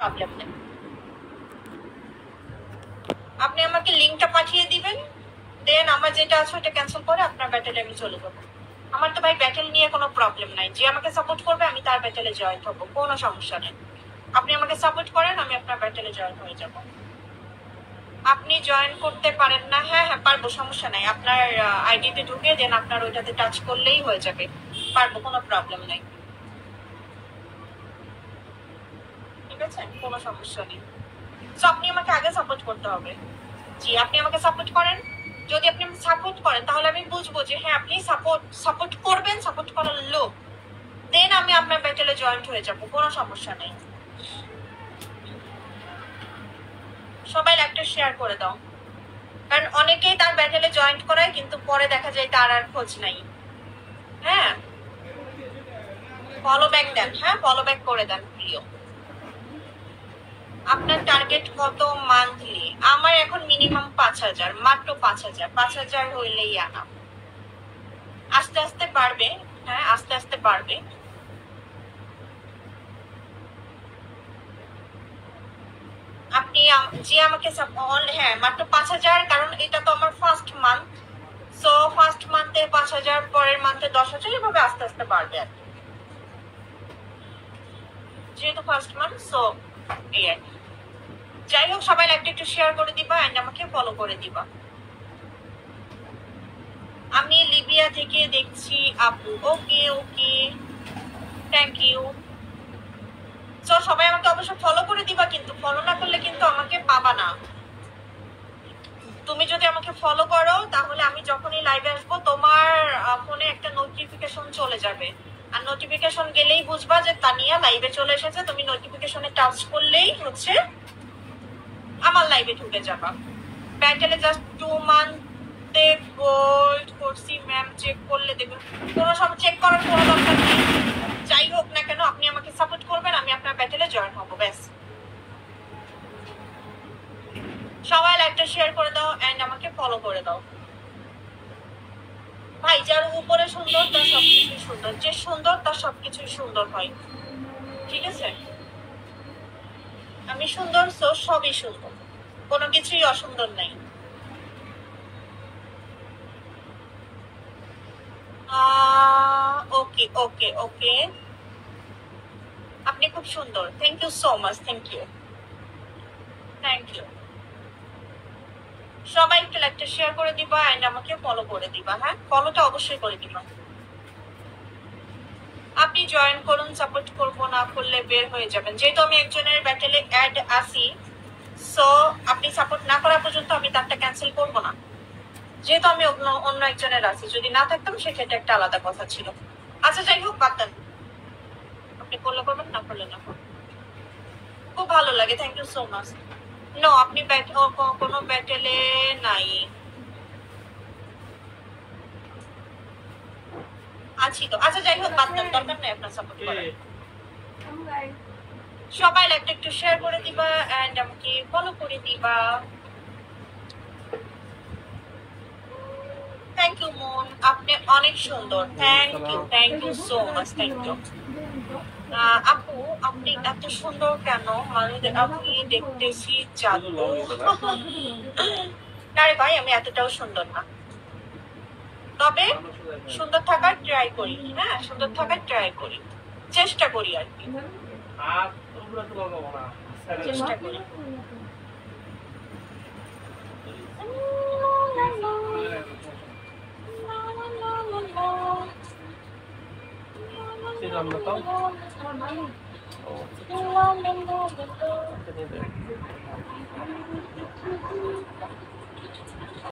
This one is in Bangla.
প্রবলেম নেই। আপনি আমাকে লিঙ্কটা পাঠিয়ে দিবেন, দেন আমার যেটা আছে ওটা ক্যান্সেল করে আপনার ব্যাটেলে আমি চলে যাবো। আমার তো ভাই ব্যাটেল নিয়ে কোনো প্রবলেম নাই, যে আমাকে সাপোর্ট করবে আমি তার ব্যাটেলে জয়েন হবো, কোনো সমস্যা নেই। আপনি আমাকে সাপোর্ট করেন, আমি আপনার ব্যাটেলে জয়েন হয়ে যাব। আপনি জয়েন করতে পারেন না? হ্যাঁ হ্যাঁ পারবো, সমস্যা নাই। আপনার আইডিতে ঢুকে দেন আপনার ওইটাতে টাচ করলেই হয়ে যাবে, পারবো, কোনো প্রবলেম নাই। ঠিক আছে, কোনো সমস্যা নেই। তো আপনি আমাকে আগে সাপোর্ট করতে হবে। জি, আপনি আমাকে সাপোর্ট করেন। যদি আপনি সাপোর্ট করেন তাহলে আমি বুঝবো যে হ্যাঁ আপনি সাপোর্ট করবেন, সাপোর্ট করার লোক, দেন আমি আপনার ব্যাটেলে জয়েন্ট হয়ে যাব, কোনো সমস্যা নেই। সবাই একটা শেয়ার করে দাও, কারণ অনেকেই তার ব্যাটেলে জয়েন্ট করায় কিন্তু পরে দেখা যায় তার আর খোঁজ নাই। হ্যাঁ, ফলো ব্যাক দেন, হ্যাঁ ফলো ব্যাক করে দেন প্রিয়। আপনার টার্গেট কত মান্থলি? আমার এখন মিনিমাম 5,000, মাত্র 5,000। 5,000 হইলেই আনা, আস্তে আস্তে বাড়বে। হ্যাঁ আস্তে আস্তে বাড়বে। আপনি যে আমাকে হ্যাঁ মাত্র 5,000, কারণ এটা তো আমার ফার্স্ট মান্থ। সো ফার্স্ট মান্থে 5,000, পরের মান্থে 10,000, এভাবে আস্তে আস্তে বাড়বে আর কি, যেহেতু ফার্স্ট মান্থ। সো এই আর কি। যাই হোক, সবাই একটু শেয়ার করে দিবা এন্ড আমাকে ফলো করে দিবা। আমি লিবিয়া থেকে দেখছি আপু। ওকে ওকে, থ্যাংক ইউ। সো সবাই আমাকে অবশ্যই ফলো করে দিবা, কিন্তু ফলো না করলে কিন্তু আমাকে পাবা না। তুমি যদি আমাকে ফলো করো তাহলে আমি যখনই লাইভে আসবো তোমার ফোনে একটা নোটিফিকেশন চলে যাবে, আর নোটিফিকেশন গেলেই বুঝবা যে তানিয়া লাইভে চলে এসেছে। তুমি নোটিফিকেশনে টাচ করলেই হচ্ছে আমার লাইভে ঢুকে যাবা। ব্যাটেলে জাস্ট 2 মান্থে গোল্ড করছি ম্যাম, চেক করলে দেখবেন। কোনো সব চেক করার কোনো দরকার নেই। যাই হোক না কেন আপনি আমাকে সাপোর্ট করবেন, আমি আপনার ব্যাটেলে জয়েন হবো, ব্যাস। সবাই একটা শেয়ার করে দাও এন্ড আমাকে ফলো করে দাও। ভাই যার উপরে সুন্দর তার সবকিছুই সুন্দর, যে সুন্দর তার সবকিছুই সুন্দর হয়। ঠিক আছে, আমি সুন্দর, সো সবই সুন্দর, কোনো কিছুই অসুন্দর নাই। ওকে ওকে ওকে, আপনি খুব সুন্দর, thank you so much, thank you thank you. সবাই একটু একটা শেয়ার করে দিবা এন্ড আমাকে ফলো করে দিবা। হ্যাঁ ফলোটা অবশ্যই করে দিবা। আপনি জয়েন করুন, সাপোর্ট করবো না করলে বের হয়ে যাবেন। যেহেতু আমি একজনের ব্যাটেলে অ্যাড আসি, সো আপনি সাপোর্ট না করা পর্যন্ত আমি তারটা ক্যান্সেল করবো না। যেহেতু আমি অন্য একজনের আছি, যদি না থাকতাম সেক্ষেত্রে একটা আলাদা কথা ছিল। আচ্ছা যাই হোক, বাদ দেন, আপনি করলে করবেন, না করলে না করবেন। খুব ভালো লাগে, thank you so much. No, আপনি কোনো ব্যাটেলে নাই। আছি তো। আচ্ছা যাই হোক, বাদ দেন, দরকার নেই আপনার সাপোর্ট করার। সবাই একটু শেয়ার করে দিবা এন্ড আমাকে ফলো করে দিবা। থ্যাংক ইউ মন, আপনি অনেক সুন্দর, thank you so much, thank you. আপু আপনি এত সুন্দর কেন? মানে আপনি দেখতেছি জাদু। না রে ভাই, আমি এতটাও সুন্দর না, তবে সুন্দর থাকার ট্রাই করি। হ্যাঁ সুন্দর থাকার ট্রাই করি, চেষ্টা করি আর কি, চেষ্টা করি।